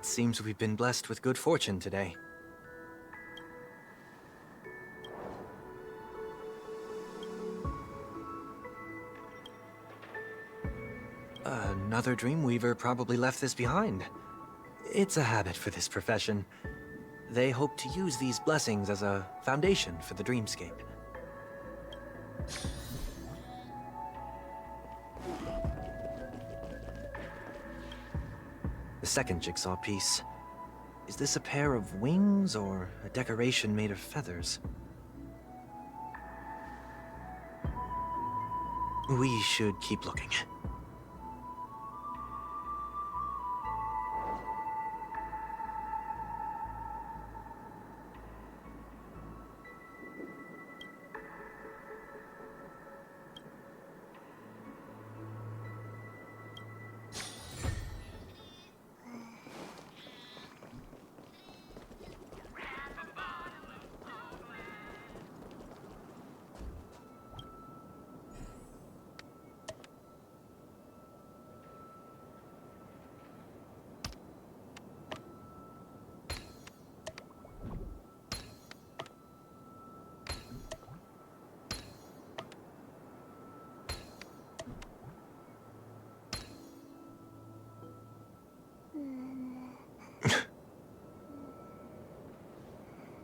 It seems we've been blessed with good fortune today. Another Dreamweaver probably left this behind. It's a habit for this profession. They hope to use these blessings as a foundation for the dreamscape. The second jigsaw piece. Is this a pair of wings or a decoration made of feathers? We should keep looking.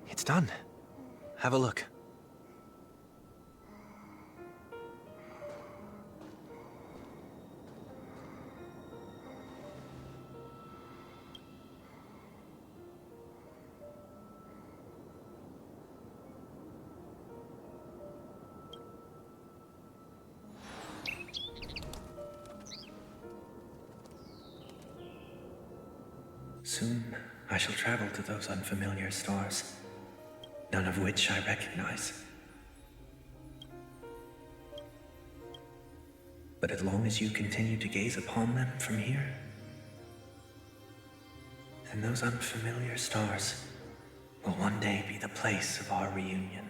It's done. Have a look. Soon, I shall travel to those unfamiliar stars, none of which I recognize. But as long as you continue to gaze upon them from here, then those unfamiliar stars will one day be the place of our reunion.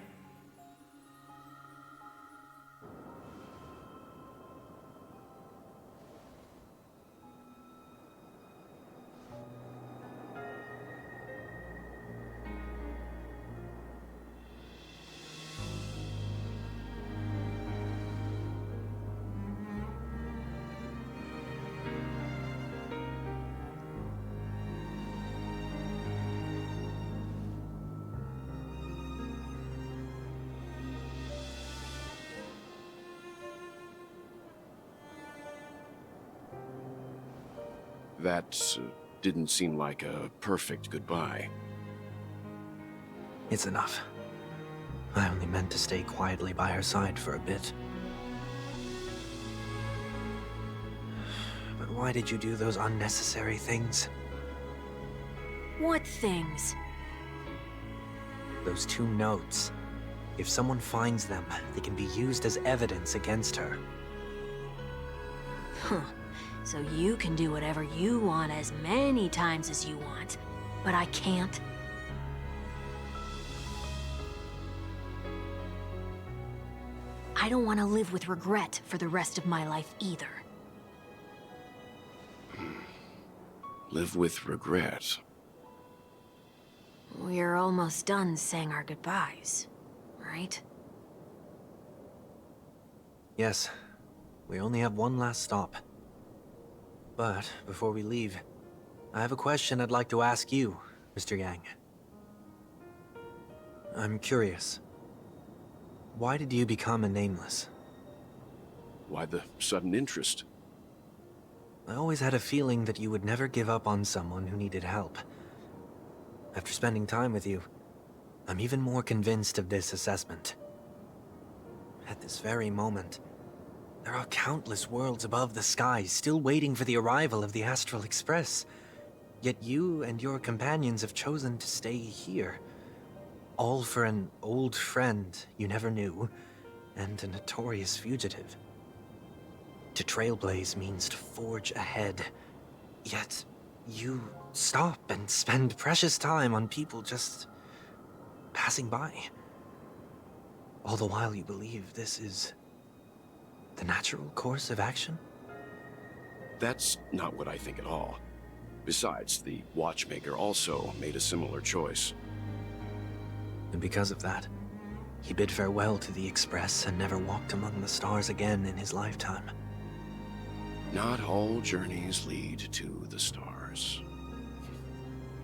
That didn't seem like a perfect goodbye. It's enough. I only meant to stay quietly by her side for a bit. But why did you do those unnecessary things? What things? Those 2 notes. If someone finds them, they can be used as evidence against her. Huh. So you can do whatever you want as many times as you want, but I can't? I don't want to live with regret for the rest of my life either. Live with regret. We're almost done saying our goodbyes, right? Yes. We only have one last stop. But before we leave, I have a question I'd like to ask you, Mr. Yang. I'm curious. Why did you become a nameless? Why the sudden interest? I always had a feeling that you would never give up on someone who needed help. After spending time with you, I'm even more convinced of this assessment. At this very moment, there are countless worlds above the sky still waiting for the arrival of the Astral Express. Yet you and your companions have chosen to stay here. All for an old friend you never knew, and a notorious fugitive. To trailblaze means to forge ahead. Yet, you stop and spend precious time on people just passing by. All the while you believe this is the natural course of action? That's not what I think at all. Besides, the watchmaker also made a similar choice. And because of that, he bid farewell to the Express and never walked among the stars again in his lifetime. Not all journeys lead to the stars.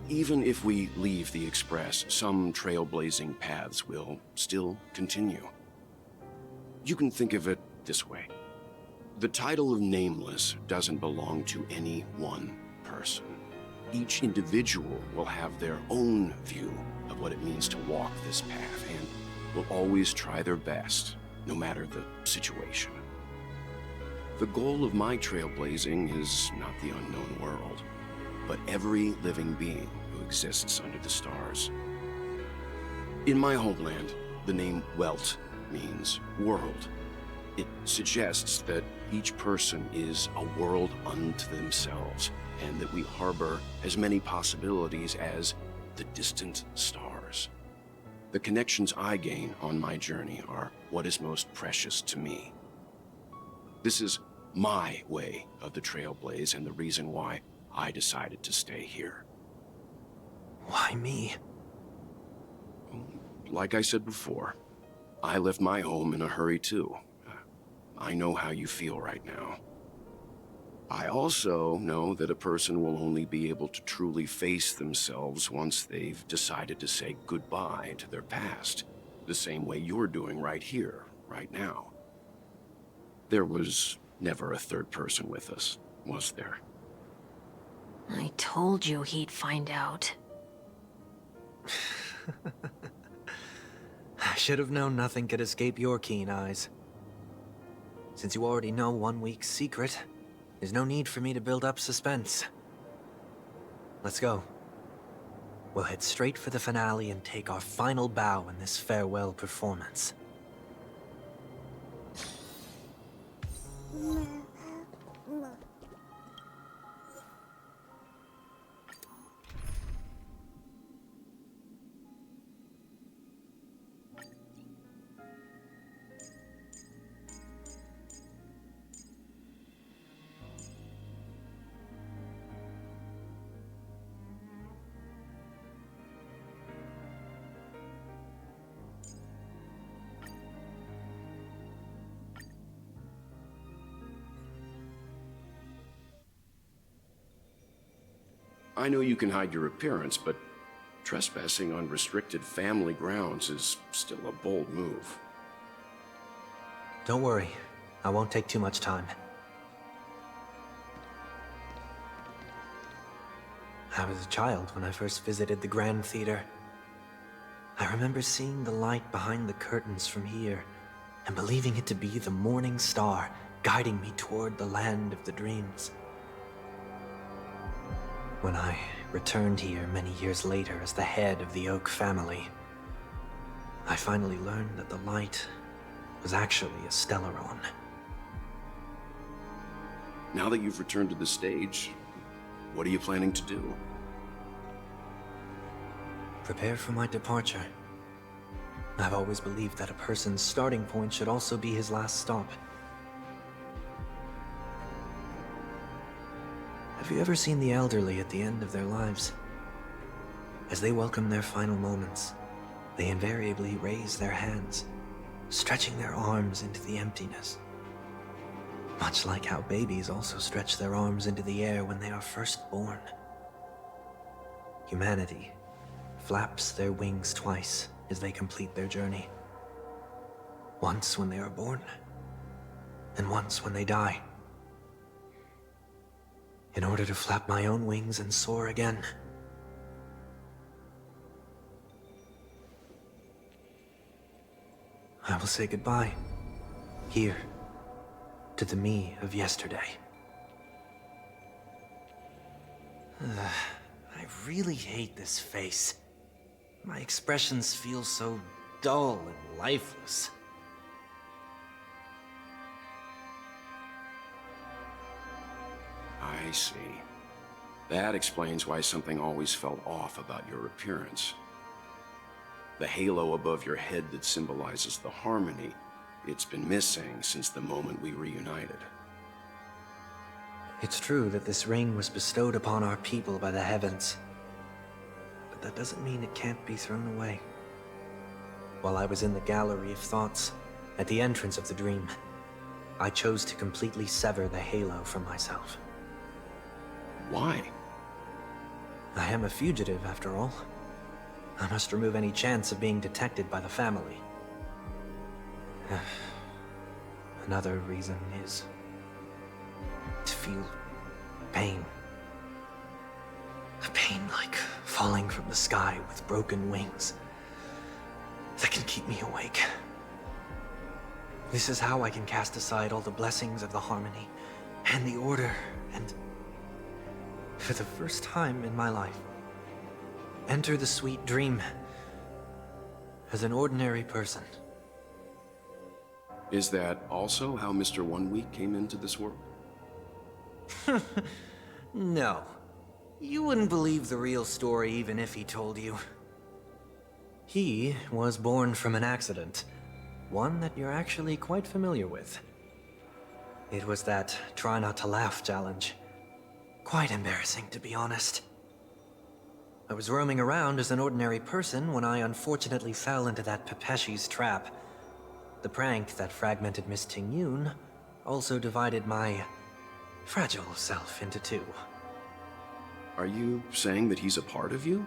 Even if we leave the Express, some trailblazing paths will still continue. You can think of it this way. The title of Nameless doesn't belong to any one person. Each individual will have their own view of what it means to walk this path and will always try their best, no matter the situation. The goal of my trailblazing is not the unknown world, but every living being who exists under the stars. In my homeland, the name Welt means world. It suggests that each person is a world unto themselves, and that we harbor as many possibilities as the distant stars. The connections I gain on my journey are what is most precious to me. This is my way of the trailblaze and the reason why I decided to stay here. Why me? Like I said before, I left my home in a hurry too. I know how you feel right now. I also know that a person will only be able to truly face themselves once they've decided to say goodbye to their past, the same way you're doing right here, right now. There was never a third person with us, was there? I told you he'd find out. I should have known nothing could escape your keen eyes. Since you already know 1 week's secret, there's no need for me to build up suspense. Let's go. We'll head straight for the finale and take our final bow in this farewell performance. I know you can hide your appearance, but trespassing on restricted family grounds is still a bold move. Don't worry, I won't take too much time. I was a child when I first visited the Grand Theater. I remember seeing the light behind the curtains from here and believing it to be the morning star guiding me toward the land of the dreams. When I returned here many years later as the head of the Oak family, I finally learned that the light was actually a stellaron. Now that you've returned to the stage, what are you planning to do? Prepare for my departure. I've always believed that a person's starting point should also be his last stop. Have you ever seen the elderly at the end of their lives? As they welcome their final moments, they invariably raise their hands, stretching their arms into the emptiness. Much like how babies also stretch their arms into the air when they are first born. Humanity flaps their wings twice as they complete their journey. Once when they are born, and once when they die. In order to flap my own wings and soar again. I will say goodbye, here, to the me of yesterday. I really hate this face. My expressions feel so dull and lifeless. I see. That explains why something always felt off about your appearance. The halo above your head that symbolizes the harmony, it's been missing since the moment we reunited. It's true that this ring was bestowed upon our people by the heavens, but that doesn't mean it can't be thrown away. While I was in the gallery of thoughts, at the entrance of the dream, I chose to completely sever the halo from myself. Why? I am a fugitive, after all. I must remove any chance of being detected by the family. Another reason is to feel pain. A pain like falling from the sky with broken wings that can keep me awake. This is how I can cast aside all the blessings of the harmony and the order and, for the first time in my life, enter the sweet dream as an ordinary person. Is that also how Mr. 1 Week came into this world? No. You wouldn't believe the real story even if he told you. He was born from an accident, one that you're actually quite familiar with. It was that try not to laugh challenge. Quite embarrassing, to be honest. I was roaming around as an ordinary person when I unfortunately fell into that Pepeshi's trap. The prank that fragmented Miss Ting-Yun also divided my fragile self into two. Are you saying that he's a part of you?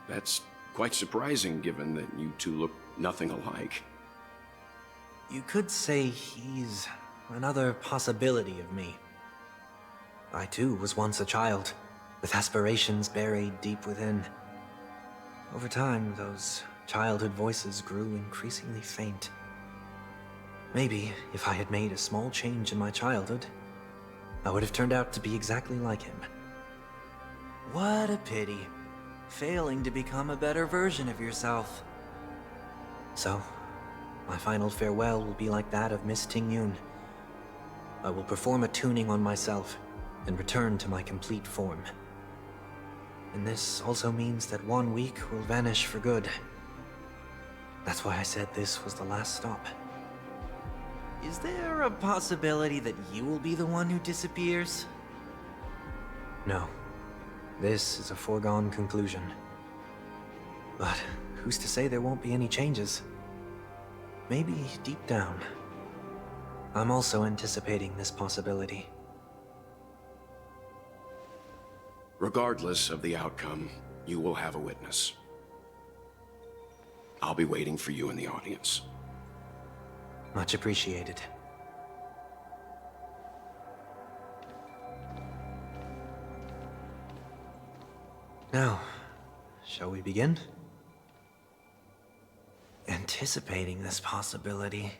That's quite surprising given that you two look nothing alike. You could say he's another possibility of me. I too was once a child, with aspirations buried deep within. Over time, those childhood voices grew increasingly faint. Maybe if I had made a small change in my childhood, I would have turned out to be exactly like him. What a pity, failing to become a better version of yourself. So, my final farewell will be like that of Miss Ting-Yun. I will perform a tuning on myself and return to my complete form. And this also means that 1 week will vanish for good. That's why I said this was the last stop. Is there a possibility that you will be the one who disappears? No. This is a foregone conclusion. But who's to say there won't be any changes? Maybe deep down, I'm also anticipating this possibility. Regardless of the outcome, you will have a witness. I'll be waiting for you in the audience. Much appreciated. Now, shall we begin? Anticipating this possibility,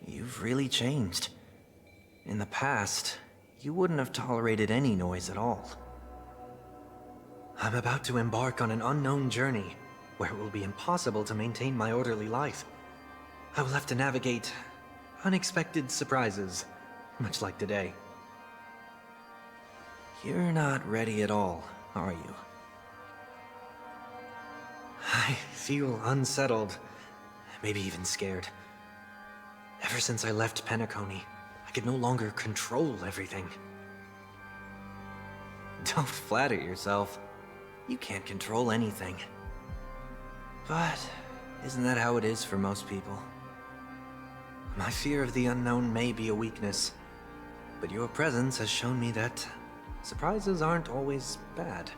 you've really changed. In the past, you wouldn't have tolerated any noise at all. I'm about to embark on an unknown journey where it will be impossible to maintain my orderly life. I will have to navigate unexpected surprises, much like today. You're not ready at all, are you? I feel unsettled, maybe even scared. Ever since I left Penacony, I could no longer control everything. Don't flatter yourself. You can't control anything. But isn't that how it is for most people? My fear of the unknown may be a weakness, but your presence has shown me that surprises aren't always bad.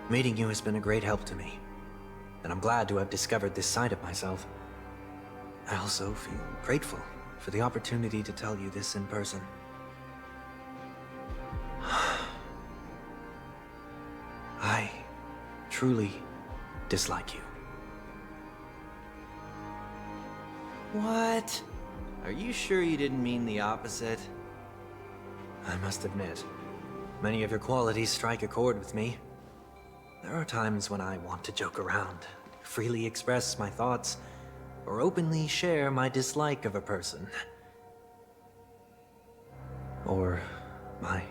Meeting you has been a great help to me, and I'm glad to have discovered this side of myself. I also feel grateful for the opportunity to tell you this in person. I truly dislike you. What? Are you sure you didn't mean the opposite? I must admit, many of your qualities strike a chord with me. There are times when I want to joke around, freely express my thoughts, or openly share my dislike of a person. Or my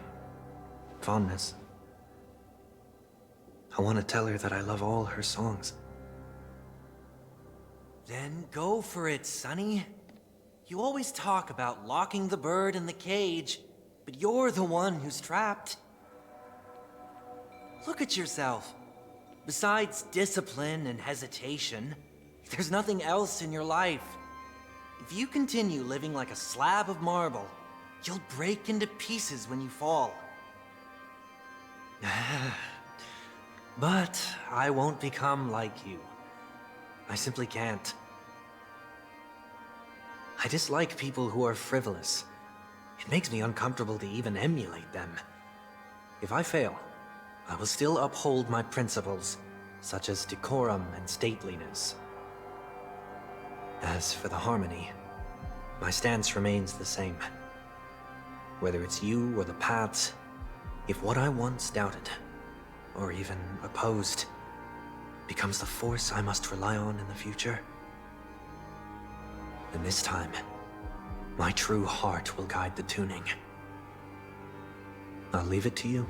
fondness. I want to tell her that I love all her songs. Then go for it, Sonny. You always talk about locking the bird in the cage, but you're the one who's trapped. Look at yourself. Besides discipline and hesitation, there's nothing else in your life. If you continue living like a slab of marble, you'll break into pieces when you fall. But I won't become like you. I simply can't. I dislike people who are frivolous. It makes me uncomfortable to even emulate them. If I fail, I will still uphold my principles, such as decorum and stateliness. As for the harmony, my stance remains the same. Whether it's you or the paths, if what I once doubted, or even opposed, becomes the force I must rely on in the future, then this time, my true heart will guide the tuning. I'll leave it to you.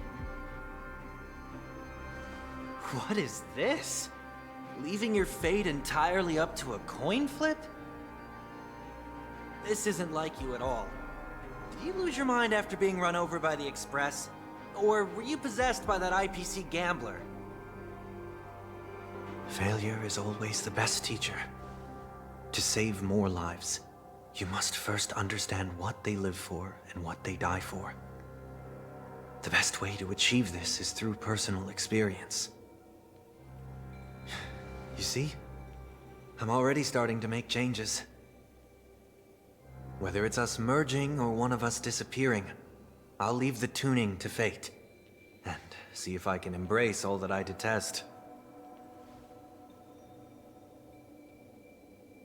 What is this? Leaving your fate entirely up to a coin flip? This isn't like you at all. Did you lose your mind after being run over by the Express? Or were you possessed by that IPC gambler? Failure is always the best teacher. To save more lives, you must first understand what they live for and what they die for. The best way to achieve this is through personal experience. You see? I'm already starting to make changes. Whether it's us merging or one of us disappearing, I'll leave the tuning to fate, and see if I can embrace all that I detest.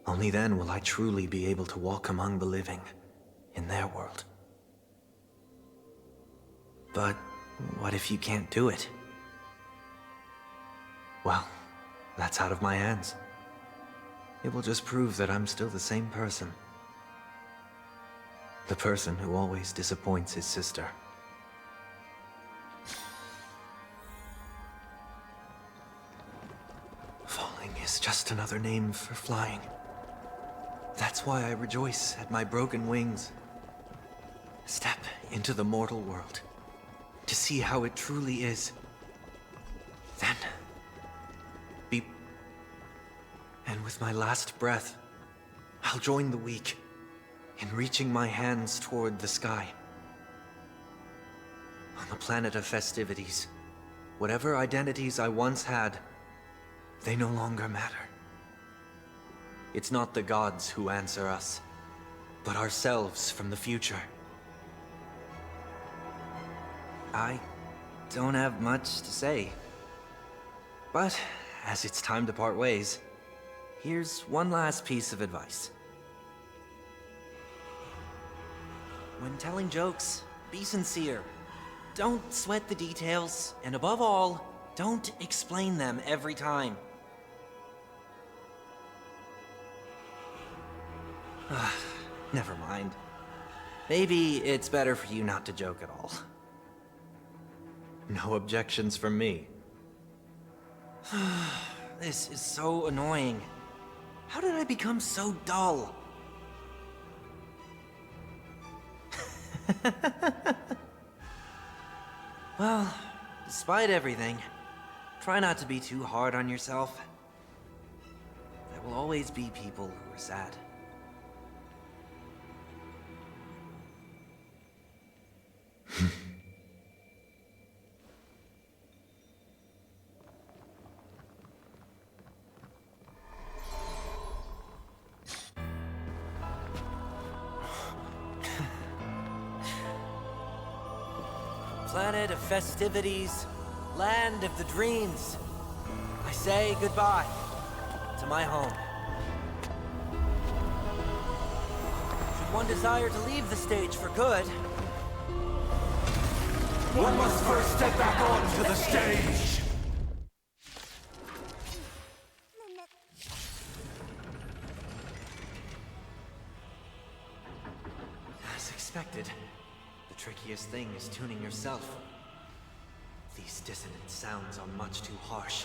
Only then will I truly be able to walk among the living, in their world. But what if you can't do it? Well, that's out of my hands. It will just prove that I'm still the same person. The person who always disappoints his sister. Falling is just another name for flying. That's why I rejoice at my broken wings. Step into the mortal world, to see how it truly is. Then, be... And with my last breath, I'll join the weak in reaching my hands toward the sky. On the planet of festivities, whatever identities I once had, they no longer matter. It's not the gods who answer us, but ourselves from the future. I don't have much to say. But, as it's time to part ways, here's one last piece of advice. When telling jokes, be sincere. Don't sweat the details, and above all, don't explain them every time. Never mind. Maybe it's better for you not to joke at all. No objections from me. This is so annoying. How did I become so dull? Well, despite everything, try not to be too hard on yourself. There will always be people who are sad. Planet of festivities, land of the dreams. I say goodbye to my home. Should one desire to leave the stage for good, one must first step back onto the stage! As expected, the trickiest thing is tuning yourself. These dissonant sounds are much too harsh.